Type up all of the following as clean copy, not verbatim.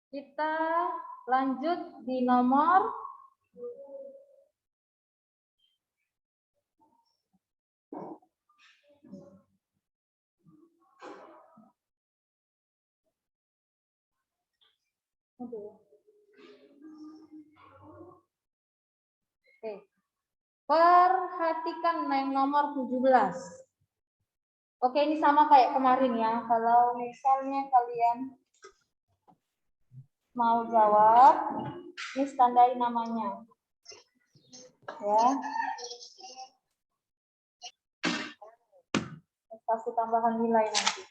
Kita lanjut di nomor 17. Oke. Perhatikan yang nomor 17. Oke, ini sama kayak kemarin ya. Kalau misalnya kalian mau jawab, ini tandai namanya. Ya. Kasih tambahan nilai nanti.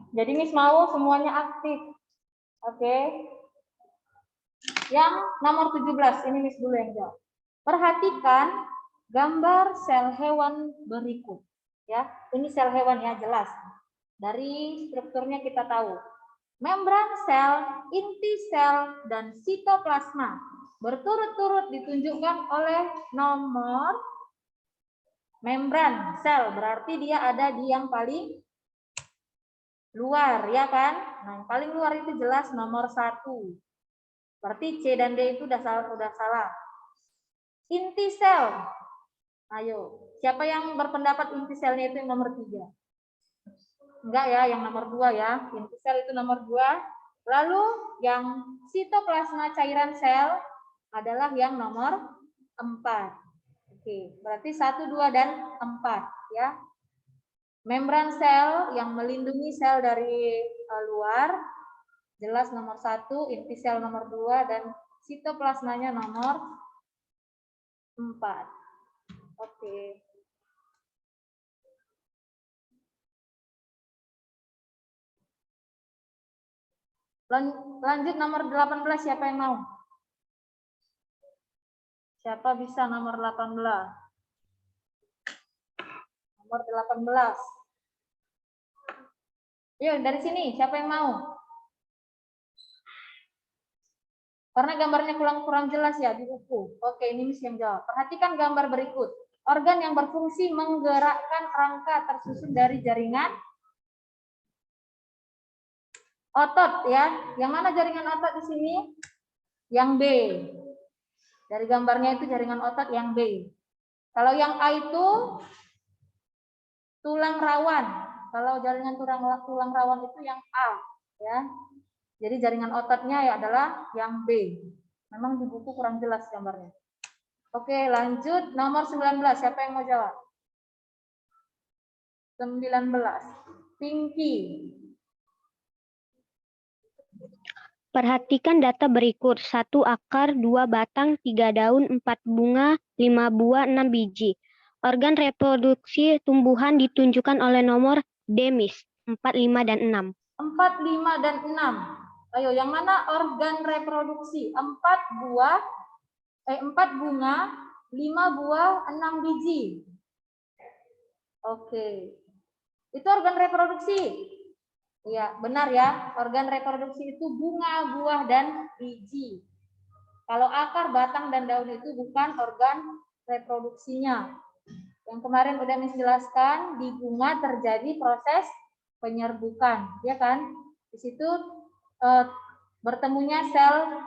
Jadi Miss mau semuanya aktif. Oke. Yang nomor 17, ini Miss dulu yang jawab. Perhatikan gambar sel hewan berikut. Ya, ini sel hewan ya, jelas. Dari strukturnya kita tahu. Membran sel, inti sel, dan sitoplasma berturut-turut ditunjukkan oleh nomor membran sel. Berarti dia ada di yang paling luar, ya kan? Nah, yang paling luar itu jelas nomor 1. Berarti C dan D itu udah salah. Inti sel. Ayo, siapa yang berpendapat inti selnya itu yang nomor 3? Enggak ya, yang nomor 2 ya. Inti sel itu nomor 2. Lalu yang sitoplasma cairan sel adalah yang nomor 4. Oke, berarti 1, 2, dan 4 ya. Membran sel yang melindungi sel dari luar jelas nomor 1, inti sel nomor 2, dan sitoplasmanya nomor 4. Oke. Lanjut nomor 18, siapa yang mau? Siapa bisa nomor 18? Nomor 18. Yuk, dari sini, siapa yang mau? Karena gambarnya kurang jelas ya di buku. Oke, ini Miss yang jawab. Perhatikan gambar berikut. Organ yang berfungsi menggerakkan rangka tersusun dari jaringan otot ya. Yang mana jaringan otot di sini? Yang B. Dari gambarnya itu jaringan otot yang B. Kalau yang A itu tulang rawan. Kalau jaringan tulang rawan itu yang A ya. Jadi jaringan ototnya ya adalah yang B. Memang di buku kurang jelas gambarnya. Oke, lanjut nomor 19. Siapa yang mau jawab? 19. Pinky. Perhatikan data berikut. 1 akar, 2 batang, 3 daun, 4 bunga, 5 buah, 6 biji. Organ reproduksi tumbuhan ditunjukkan oleh nomor D, Miss. 4, 5, dan 6. 4, 5, dan 6. Ayo, yang mana organ reproduksi? 4 bunga, 5 buah, 6 biji. Oke. Itu organ reproduksi. Iya, benar ya. Organ reproduksi itu bunga, buah, dan biji. Kalau akar, batang, dan daun itu bukan organ reproduksinya. Yang kemarin udah menjelaskan, di bunga terjadi proses penyerbukan, ya kan? Di situ bertemunya sel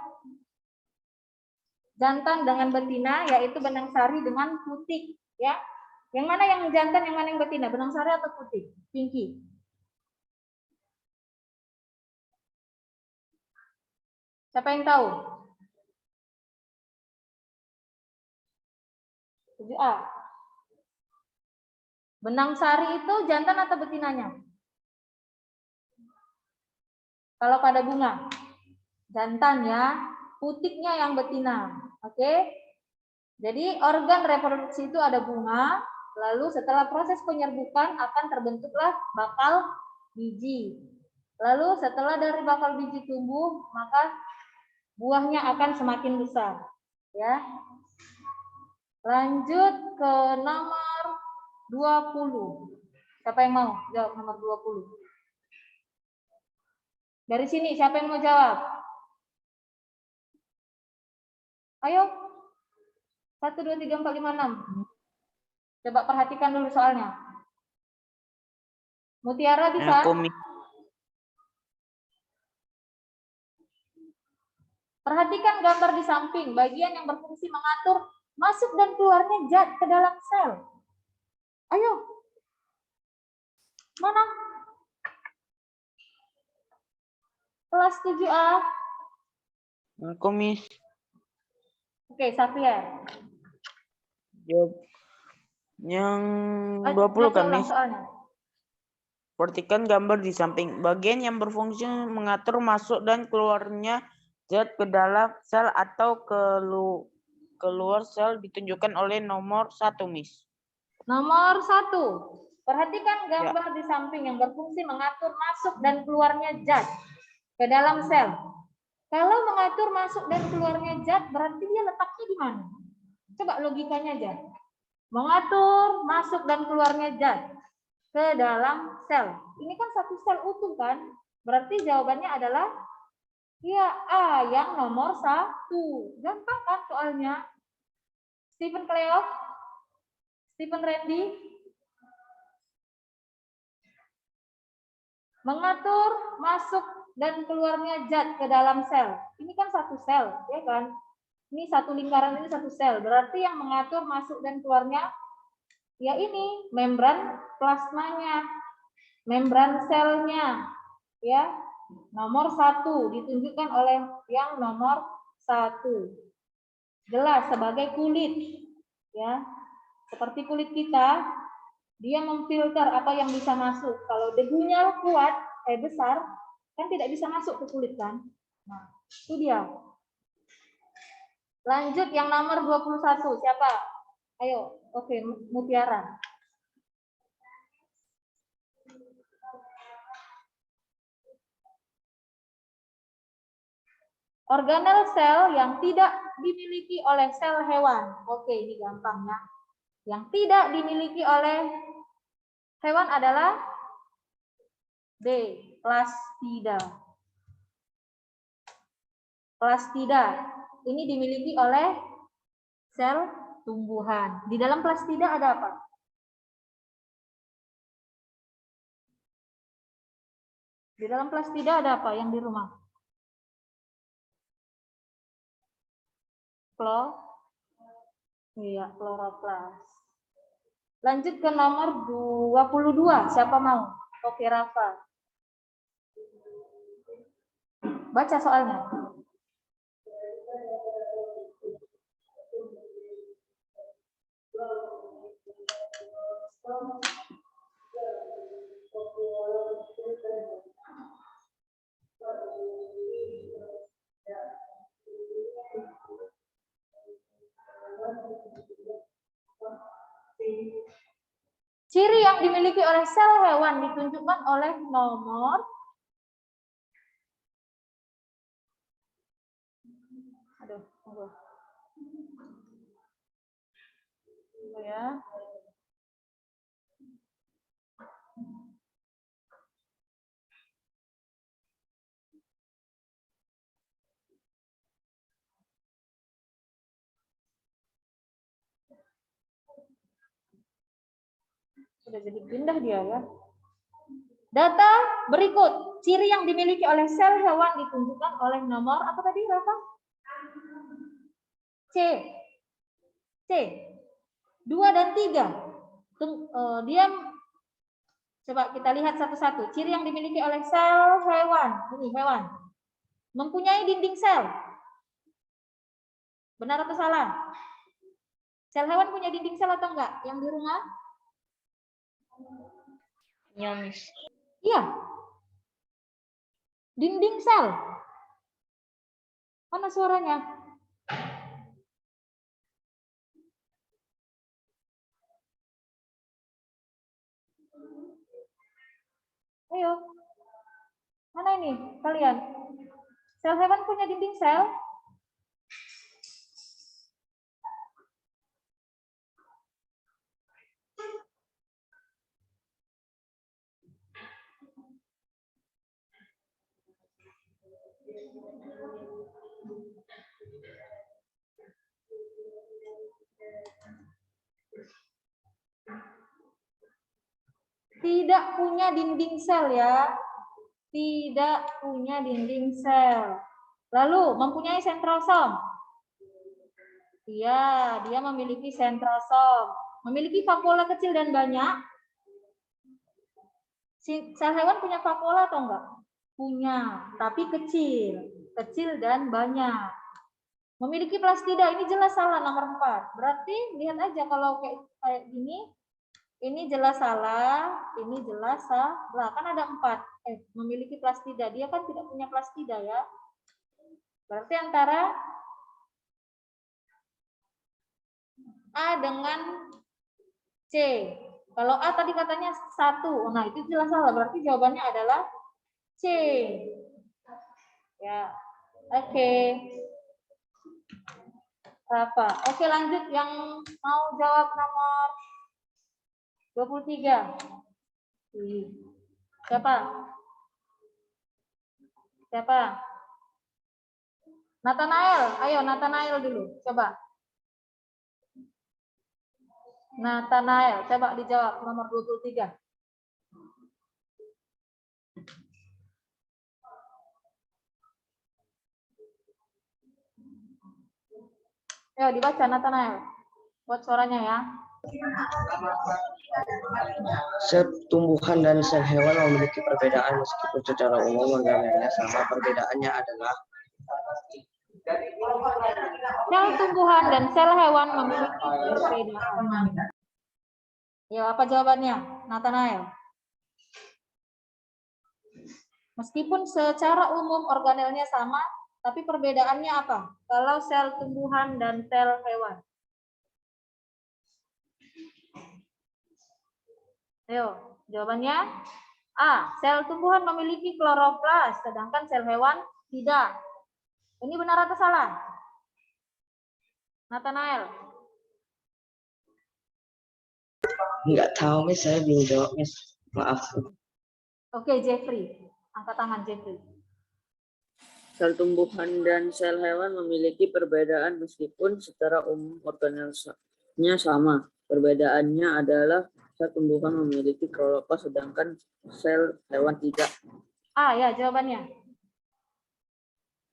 jantan dengan betina, yaitu benang sari dengan putik, ya. Yang mana yang jantan, yang mana yang betina? Benang sari atau putik? Pinky. Siapa yang tahu? 7A. Benang sari itu jantan atau betinanya? Kalau pada bunga, jantan ya. Putiknya yang betina. Oke. Jadi organ reproduksi itu ada bunga, lalu setelah proses penyerbukan akan terbentuklah bakal biji. Lalu setelah dari bakal biji tumbuh, maka buahnya akan semakin besar. Ya. Lanjut ke nomor 20. Siapa yang mau jawab nomor 20? Dari sini siapa yang mau jawab? Ayo. 1, 2, 3, 4, 5, 6. Coba perhatikan dulu soalnya. Mutiara bisa? Perhatikan gambar di samping, bagian yang berfungsi mengatur masuk dan keluarnya zat ke dalam sel. Ayo. Mana? Kelas 7A. Aku, Miss. Oke, Safia. Jawab yang 20 kan, Miss? Soalnya. Perhatikan gambar di samping. Bagian yang berfungsi mengatur masuk dan keluarnya zat ke dalam sel atau keluar sel ditunjukkan oleh nomor 1, Miss. Nomor 1. Perhatikan gambar di samping yang berfungsi mengatur masuk dan keluarnya zat ke dalam sel. Kalau mengatur masuk dan keluarnya zat, berarti dia letaknya di mana? Coba logikanya aja. Mengatur masuk dan keluarnya zat ke dalam sel. Ini kan satu sel utuh kan? Berarti jawabannya adalah ya A yang nomor 1. Gampang kan soalnya? Stephen Cleo? Stephen Randy? Mengatur masuk dan keluarnya zat ke dalam sel. Ini kan satu sel, ya kan? Ini satu lingkaran, ini satu sel. Berarti yang mengatur masuk dan keluarnya ya ini membran plasmanya, membran selnya, ya. Nomor 1 ditunjukkan oleh yang nomor 1. Jelas sebagai kulit, ya. Seperti kulit kita, dia memfilter apa yang bisa masuk. Kalau debunya kuat, besar, kan tidak bisa masuk ke kulit kan. Nah, itu dia. Lanjut yang nomor 21. Siapa? Ayo, oke, Mutiara. Organel sel yang tidak dimiliki oleh sel hewan. Oke, ini gampang ya. Yang tidak dimiliki oleh hewan adalah D, plastida. Plastida ini dimiliki oleh sel tumbuhan. Di dalam plastida ada apa? Di dalam plastida ada apa yang di rumah? Iya, kloroplas. Lanjut ke nomor 22. Siapa mau? Oke, Rafa. Baca soalnya. Ciri yang dimiliki oleh sel hewan ditunjukkan oleh nomor ya. Sudah jadi pindah dia ya. Data berikut, ciri yang dimiliki oleh sel hewan ditunjukkan oleh nomor apa tadi, Rafa? C. 2 dan 3. Dia coba kita lihat satu-satu. Ciri yang dimiliki oleh sel hewan, ini hewan, mempunyai dinding sel. Benar atau salah? Sel hewan punya dinding sel atau enggak? Yang di rumah? Ya, Miss. Iya. Dinding sel. Mana suaranya? Ayo. Mana ini kalian? Sel hewan punya dinding sel? Tidak punya dinding sel ya. Tidak punya dinding sel. Lalu mempunyai sentrosom. Iya, dia memiliki sentrosom. Memiliki vakuola kecil dan banyak. Sel hewan punya vakuola atau enggak? Punya, tapi kecil. Kecil dan banyak. Memiliki plastida, ini jelas salah nomor 4. Berarti lihat aja kalau kayak gini, ini jelas salah, ini jelas salah. Kan ada 4. Memiliki plastida, dia kan tidak punya plastida ya. Berarti antara A dengan C. Kalau A tadi katanya 1, nah itu jelas salah. Berarti jawabannya adalah C. Ya, oke. Apa? Oke, lanjut yang mau jawab nomor 23. Siapa? Siapa? Nathanael, ayo Nathanael dulu, coba. Nathanael, coba dijawab nomor 23. Ayo dibaca Nathanael. Buat suaranya ya. Sel tumbuhan dan sel hewan memiliki perbedaan meskipun secara umum organelnya sama. Perbedaannya adalah Sel tumbuhan dan sel hewan memiliki perbedaan. Ya, apa jawabannya, Nathanael? Meskipun secara umum organelnya sama, tapi perbedaannya apa? Kalau sel tumbuhan dan sel hewan. Ayo, jawabannya A. Sel tumbuhan memiliki kloroplas, sedangkan sel hewan tidak. Ini benar atau salah? Nathanael? nggak tahu, Miss. Saya belum jawab, Miss. Maaf. Oke, Jeffrey. Angkat tangan, Jeffrey. Sel tumbuhan dan sel hewan memiliki perbedaan meskipun secara umum organelnya sama. Perbedaannya adalah sel tumbuhan memiliki kloroplas sedangkan sel hewan tidak. A ya jawabannya.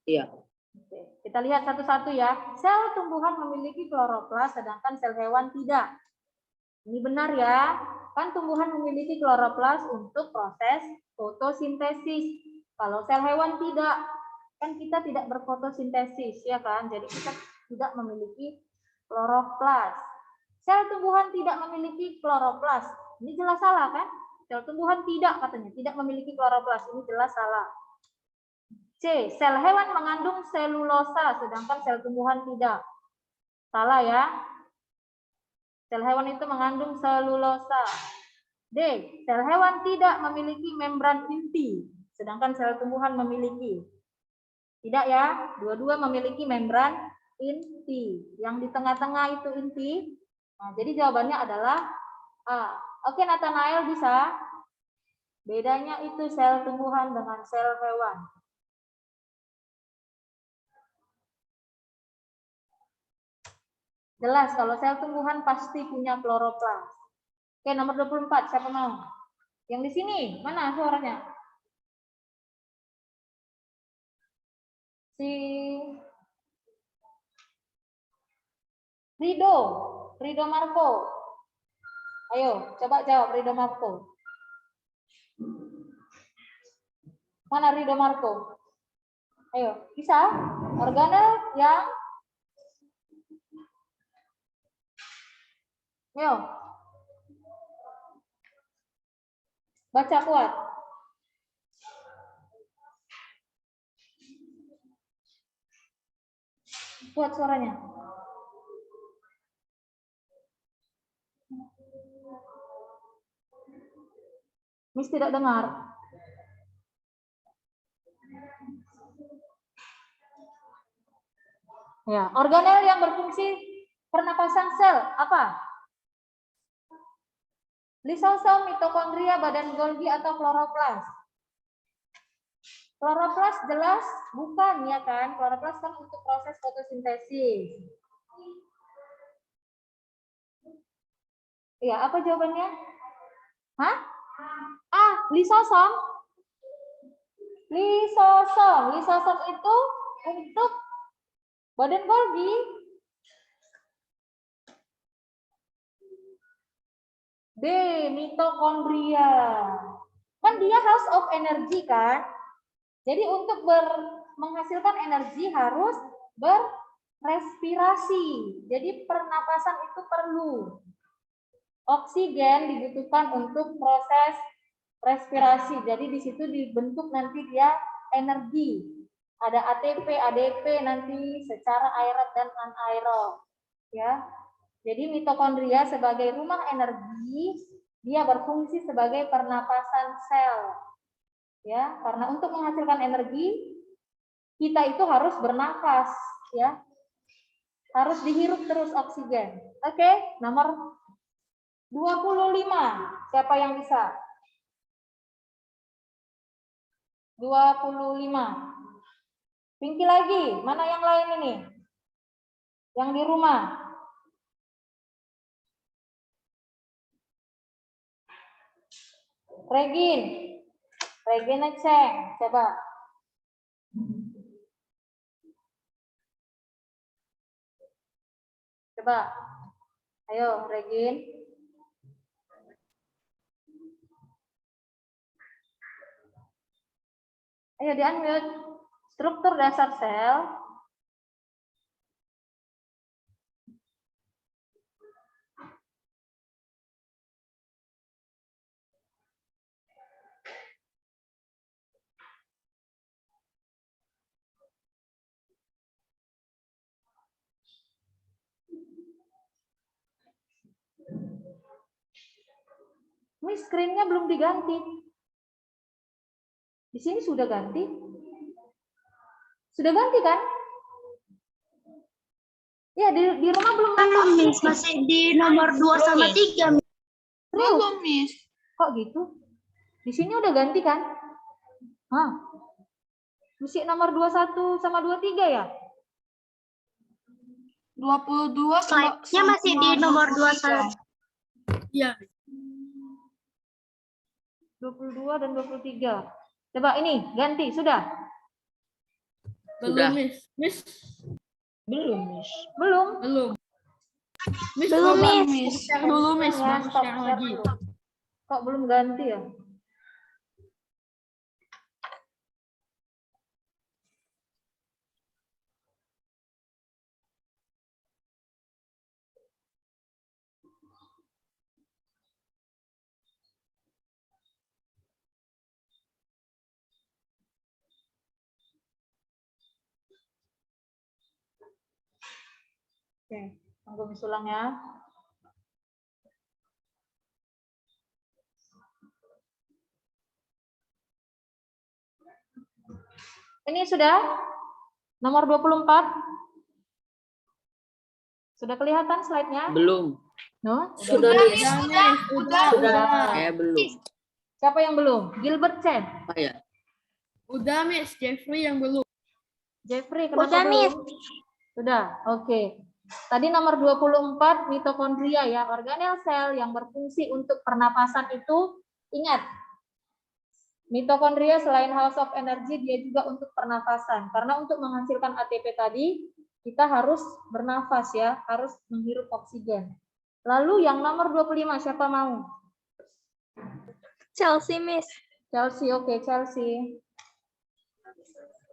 Iya. Oke, kita lihat satu-satu ya. Sel tumbuhan memiliki kloroplas sedangkan sel hewan tidak. Ini benar ya. Kan tumbuhan memiliki kloroplas untuk proses fotosintesis. Kalau sel hewan tidak, kan kita tidak berfotosintesis ya kan. Jadi kita tidak memiliki kloroplas. Sel tumbuhan tidak memiliki kloroplas. Ini jelas salah kan? Sel tumbuhan tidak katanya, tidak memiliki kloroplas. Ini jelas salah. C. Sel hewan mengandung selulosa, sedangkan sel tumbuhan tidak. Salah ya. Sel hewan itu mengandung selulosa. D. Sel hewan tidak memiliki membran inti, sedangkan sel tumbuhan memiliki. Tidak ya, dua-dua memiliki membran inti. Yang di tengah-tengah itu inti. Nah, jadi jawabannya adalah A. Oke, Nathanael bisa. Bedanya itu sel tumbuhan dengan sel hewan. Jelas kalau sel tumbuhan pasti punya kloroplas. Oke, nomor 24, siapa mau? Yang di sini, mana suaranya? Si Rido Marco. Ayo, coba jawab Rido Marco. Mana Rido Marco? Ayo, bisa? Organel yang Ayo. Baca kuat. Kuat suaranya. Miss tidak dengar. Ya, organel yang berfungsi pernapasan sel apa? Lisosom, mitokondria, badan Golgi atau kloroplas? Kloroplas jelas bukan ya kan? Kloroplas kan untuk proses fotosintesis. Iya, apa jawabannya? Hah? Ah, lisosom. Lisosom itu untuk badan Golgi. B. Mitokondria. Kan dia house of energy kan? Jadi untuk menghasilkan energi harus berrespirasi. Jadi pernapasan itu perlu. Oksigen dibutuhkan untuk proses respirasi. Jadi di situ dibentuk nanti dia energi. Ada ATP, ADP nanti secara aerob dan anaerob. Ya. Jadi mitokondria sebagai rumah energi, dia berfungsi sebagai pernapasan sel. Ya, karena untuk menghasilkan energi kita itu harus bernafas, ya. Harus dihirup terus oksigen. Oke, nomor 25. Siapa yang bisa? 25. Pinky lagi, mana yang lain ini? Yang di rumah. Regina Cheng, coba. Coba. Ayo, Regin. Ayo di-unmute. Struktur dasar sel. Ini screen-nya belum diganti. Di sini sudah ganti. Sudah ganti kan? Ya, di rumah belum ganti. Masih di nomor 2 sama 3. Belum, Miss. Kok gitu? Di sini udah ganti kan? Hah? Mesti nomor 21 sama 23 ya? 22 slide-nya masih di nomor 21. Iya. 22 dan 23. Coba ini, ganti, sudah? Belum, Miss. Miss. Belum, Miss. Belum? Belum. Miss, Belum, coba, Miss. Share dulu, Miss. Ya, Baru stop, share share lagi. dulu. Kok belum ganti ya? Oke, tunggu Miss ulang ya. Ini sudah nomor 24. Sudah kelihatan slide-nya? Belum. No? Sudah, Miss. Sudah. Saya belum. Siapa yang belum? Gilbert Chen. Saya. Udah, Miss. Jeffrey yang belum. Jeffrey, kenapa Udah, belum? Miss. Sudah, oke. Tadi nomor 24, mitokondria ya, organel sel yang berfungsi untuk pernapasan itu, ingat, mitokondria selain house of energy, dia juga untuk pernapasan. Karena untuk menghasilkan ATP tadi, kita harus bernafas ya, harus menghirup oksigen. Lalu yang nomor 25, siapa mau? Chelsea, Miss. Chelsea, oke, Chelsea.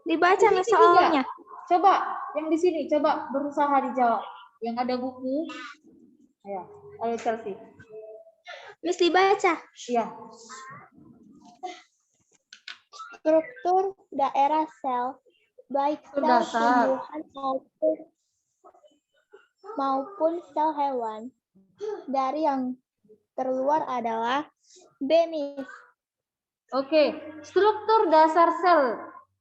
Dibaca, Ini Miss, juga. soalnya. Coba, yang di sini, coba berusaha dijawab. Yang ada buku. Ayo Chelsea. Miss, dibaca. Iya. Struktur daerah sel, baik Struktur sel dasar. tumbuhan maupun sel hewan. Dari yang terluar adalah B, Miss. Oke, struktur dasar sel,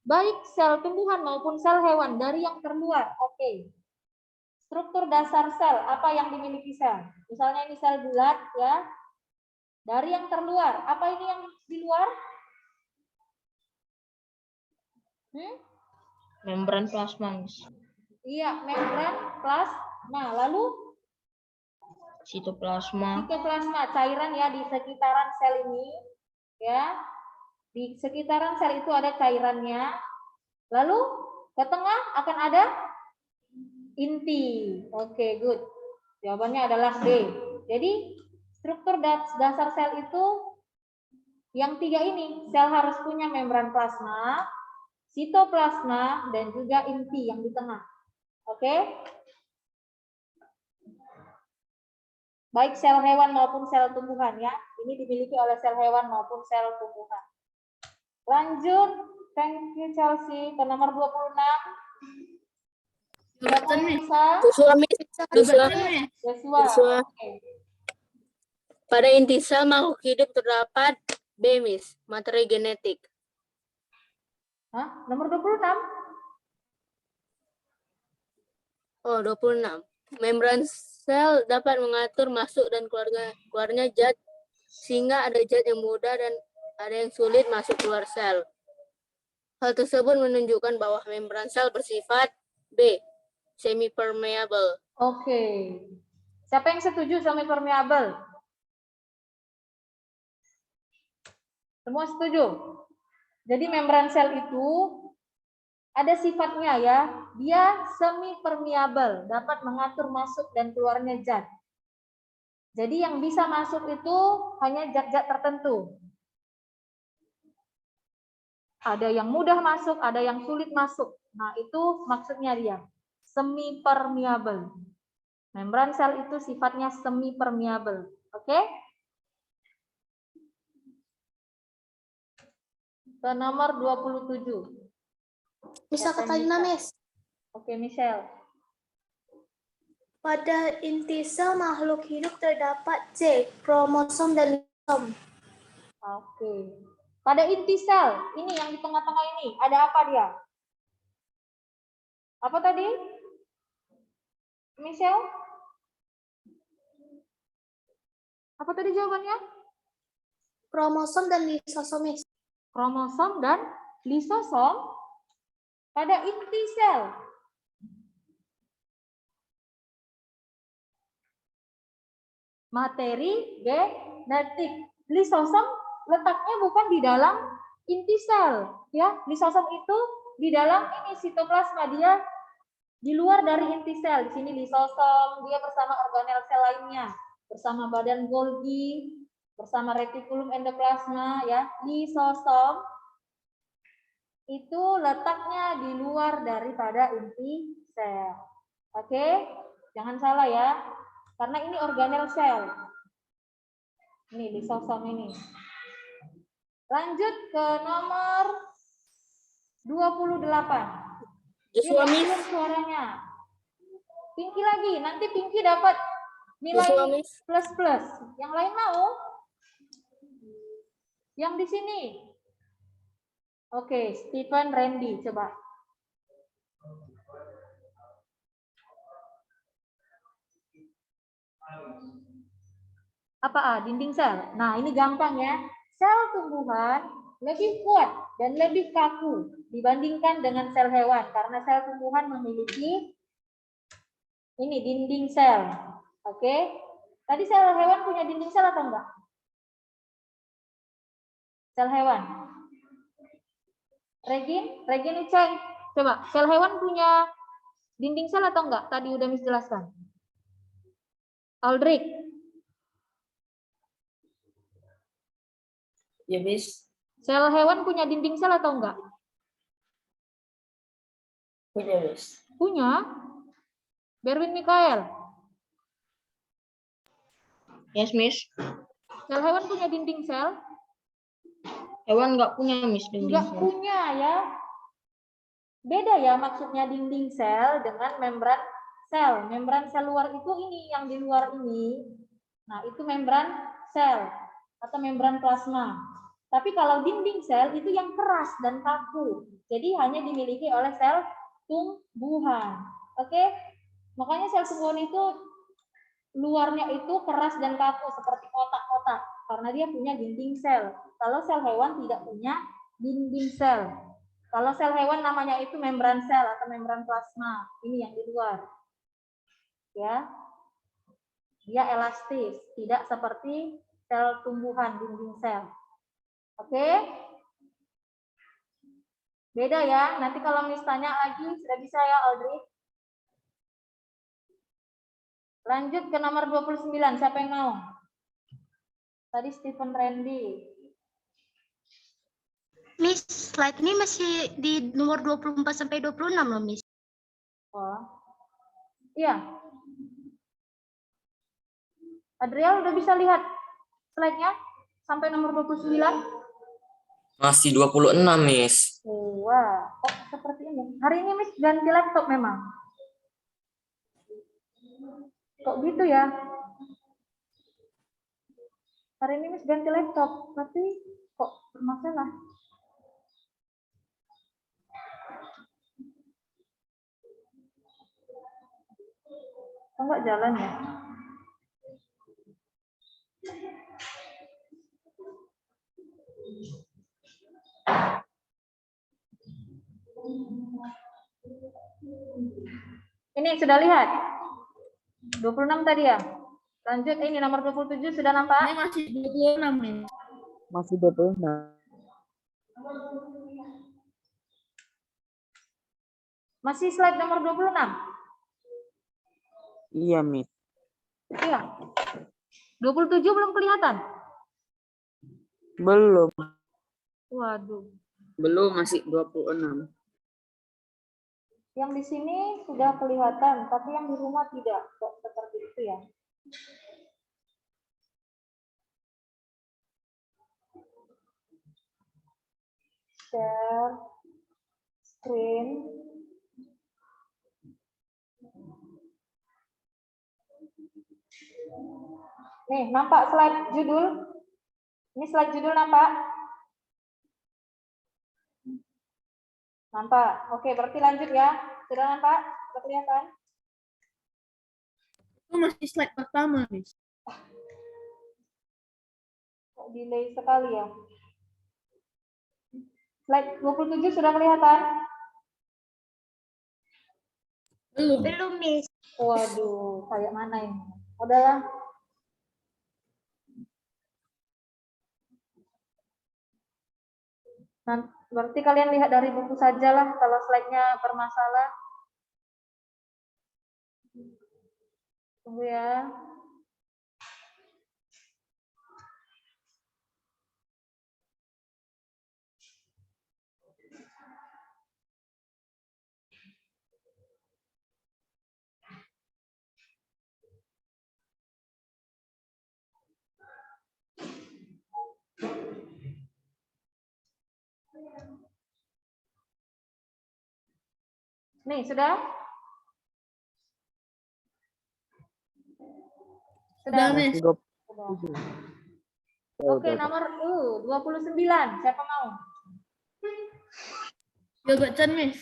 baik sel tumbuhan maupun sel hewan dari yang terluar. Oke. Struktur dasar sel, apa yang dimiliki sel? Misalnya ini sel bulat ya. Dari yang terluar, apa ini yang di luar? Membran plasma, Miss. Iya, membran plasma. Lalu Sitoplasma. sitoplasma, cairan ya di sekitaran sel ini. Ya. Di sekitaran sel itu ada cairannya. Lalu Ke tengah akan ada inti. Oke, good. Jawabannya adalah D. Jadi struktur dasar sel itu yang 3 ini. Sel harus punya membran plasma, sitoplasma, dan juga inti yang di tengah. Oke? Baik sel hewan maupun sel tumbuhan ya. Ini dimiliki oleh sel hewan maupun sel tumbuhan. Lanjut. Thank you Chelsea. Ke nomor 26. Siapa yang bisa? Joshua. Oke. Pada inti sel makhluk hidup terdapat B, Miss, materi genetik. Hah? Nomor 26? Oh, 26. Membran sel dapat mengatur masuk dan keluarnya zat, sehingga ada zat yang mudah dan ada yang sulit masuk keluar sel. Hal tersebut menunjukkan bahwa membran sel bersifat B, semi-permeable. Oke. Siapa yang setuju semi-permeable? Semua setuju? Jadi membran sel itu ada sifatnya ya, dia semi-permeable, dapat mengatur masuk dan keluarnya zat. Jadi yang bisa masuk itu hanya zat-zat tertentu. Ada yang mudah masuk, ada yang sulit masuk. Nah, itu maksudnya dia, semi-permeable. Membran sel itu sifatnya semi-permeable. Oke? Ke nomor 27. Bisa Catalina, Miss. Oke, Michelle. Pada inti sel makhluk hidup terdapat C, kromosom dan lisosom. Oke. Pada inti sel, ini yang di tengah-tengah ini, ada apa dia? Apa tadi? Michelle? Apa tadi jawabannya? Kromosom dan lisosom, Miss. Kromosom dan lisosom pada inti sel. Materi genetik. Lisosom letaknya bukan di dalam inti sel, ya. Lisosom itu di dalam ini sitoplasma, dia di luar dari inti sel. Di sini lisosom, dia bersama organel sel lainnya, bersama badan Golgi, bersama retikulum endoplasma, ya. Lisosom itu letaknya di luar daripada inti sel. Oke, jangan salah ya, karena ini organel sel. Ini lisosom ini. Lanjut ke nomor 28. Joshua, Miss. Suaranya. Pinky lagi, nanti Pinky dapat nilai plus-plus. Yang lain mau? Yang di sini. Oke, Stephen Randy, coba. Apa dinding sel? Nah, ini gampang ya. Sel tumbuhan lebih kuat dan lebih kaku dibandingkan dengan sel hewan karena sel tumbuhan memiliki ini dinding sel. Oke. Tadi sel hewan punya dinding sel atau enggak? Sel hewan. Regin cek. Coba, sel hewan punya dinding sel atau enggak? Tadi udah Miss jelaskan. Aldrich. Ya, Miss. Sel hewan punya dinding sel atau enggak? Punya, Miss. Punya. Berwin Mikael. Yes, Miss. Sel hewan punya dinding sel? Hewan nggak punya, Miss, dinding Enggak sel. punya ya. Beda ya maksudnya dinding sel dengan membran sel. Membran sel luar itu ini, yang di luar ini. Nah, itu membran sel atau membran plasma. Tapi kalau dinding sel itu yang keras dan kaku. Jadi hanya dimiliki oleh sel tumbuhan. Oke? Makanya sel tumbuhan itu luarnya itu keras dan kaku seperti kotak-kotak karena dia punya dinding sel. Kalau sel hewan tidak punya dinding sel. Kalau sel hewan namanya itu membran sel atau membran plasma. Ini yang di luar. Ya. Dia elastis, tidak seperti sel tumbuhan dinding sel. Oke? Beda ya. Nanti kalau Miss tanya lagi, sudah bisa ya, Audrey. Lanjut ke nomor 29. Siapa yang mau? Tadi Stephen Randy. Miss, slide ini masih di nomor 24 sampai 26 loh, Miss. Oh. Iya. Adriel udah bisa lihat slide-nya sampai nomor 29? Masih 26, Miss. Wah, kok seperti ini? Hari ini Miss ganti laptop memang. Kok gitu ya? Hari ini Miss ganti laptop, tapi kok bermasalah? Kok nggak jalan ya? Ini sudah lihat? 26 tadi ya? Lanjut, ini nomor 27 sudah nampak? Ini masih 26 nih. Masih 26. Masih slide nomor 26? Iya, Miss. Iya. 27 belum kelihatan? Belum. Waduh. Belum, masih 26. Yang di sini sudah kelihatan, tapi yang di rumah tidak. Kok seperti itu ya? Share screen. Nih, nampak slide judul? Ini slide judul nampak? Nampak. Oke, berarti lanjut ya. Sudah nampak? Sudah kelihatan? Itu masih slide pertama, Miss. Kok delay sekali ya? Slide 27 sudah kelihatan? Belum. Belum, Miss. Waduh, kayak mana ini? Udahlah. Nah, berarti kalian lihat dari buku saja lah kalau slide-nya bermasalah. Tunggu ya. Nih, sudah? Sudah, Miss. Sudah. Oke, nomor 29. Siapa mau? Gilbert Chan, Miss.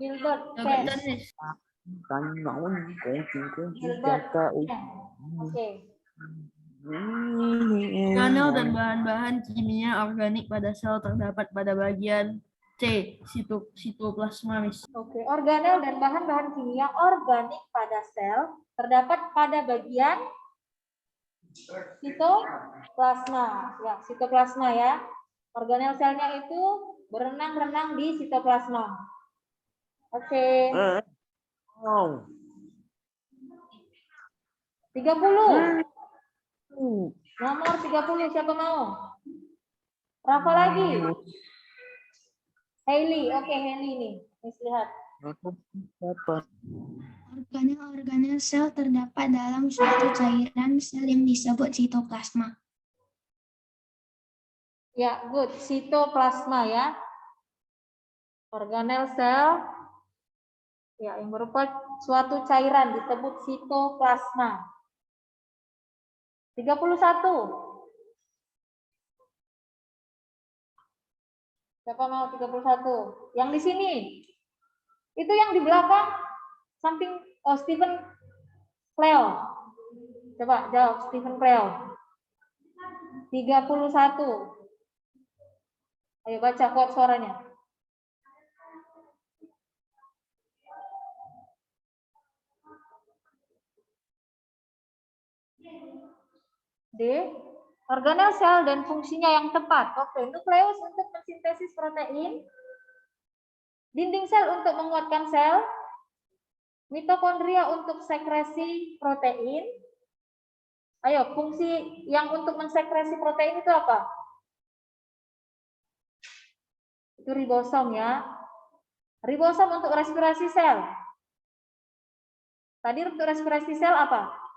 Gilbert Gilbert Chen. Chan, Miss. Gilbert Chen. Oke. Organel dan bahan-bahan kimia organik pada sel terdapat pada bagian C, sitoplasma, Miss. Oke, organel dan bahan-bahan kimia organik pada sel terdapat pada bagian sitoplasma. Ya, sitoplasma ya. Organel selnya itu berenang-renang di sitoplasma. Oke. 30. Nomor 30 siapa mau? Rafa lagi. Hailey, oke Hailey nih. Miss lihat. Organel-organel sel terdapat dalam suatu cairan sel yang disebut sitoplasma. Ya, good. Sitoplasma ya. Organel sel ya yang berupa suatu cairan disebut sitoplasma. 31. Siapa mau 31? Yang di sini. Itu yang di belakang samping Stephen Cleo. Coba jawab Stephen Cleo. 31. Ayo baca kuat suaranya. D. Organel sel dan fungsinya yang tepat. Oke, nukleus untuk mensintesis protein. Dinding sel untuk menguatkan sel. Mitokondria untuk sekresi protein. Ayo, fungsi yang untuk mensekresi protein itu apa? Itu ribosom ya. Ribosom untuk respirasi sel. Tadi untuk respirasi sel apa?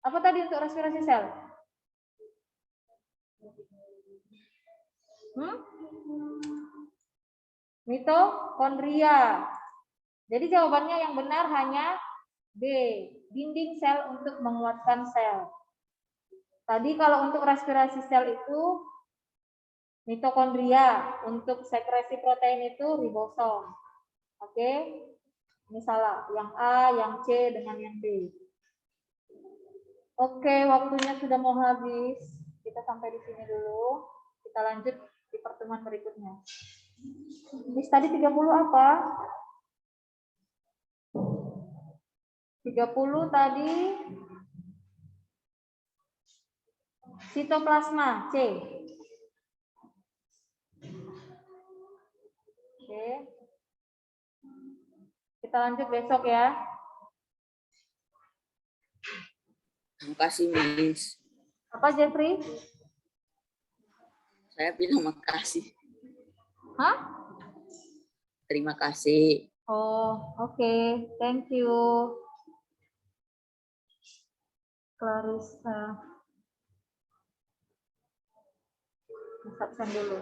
Apa tadi untuk respirasi sel? Mitokondria. Jadi jawabannya yang benar hanya B. Dinding sel untuk menguatkan sel. Tadi kalau untuk respirasi sel itu mitokondria, untuk sekresi protein itu ribosom. Oke, ini salah. Yang A, yang C, dengan yang D. Oke, waktunya sudah mau habis. Kita sampai di sini dulu. Kita lanjut di pertemuan berikutnya. Miss tadi 30 apa? 30 tadi sitoplasma, C. Oke. Kita lanjut besok ya. Terima kasih, Miss. Apa, Jeffrey? Saya bilang makasih. Hah? Terima kasih. Oh, oke. Thank you. Clarissa. Absen dulu.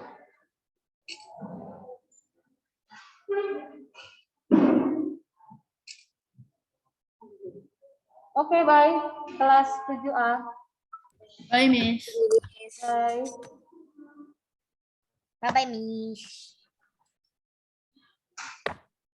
Oke, bye. Kelas 7A. Bye, Miss. Bye. Bye-bye, Miss.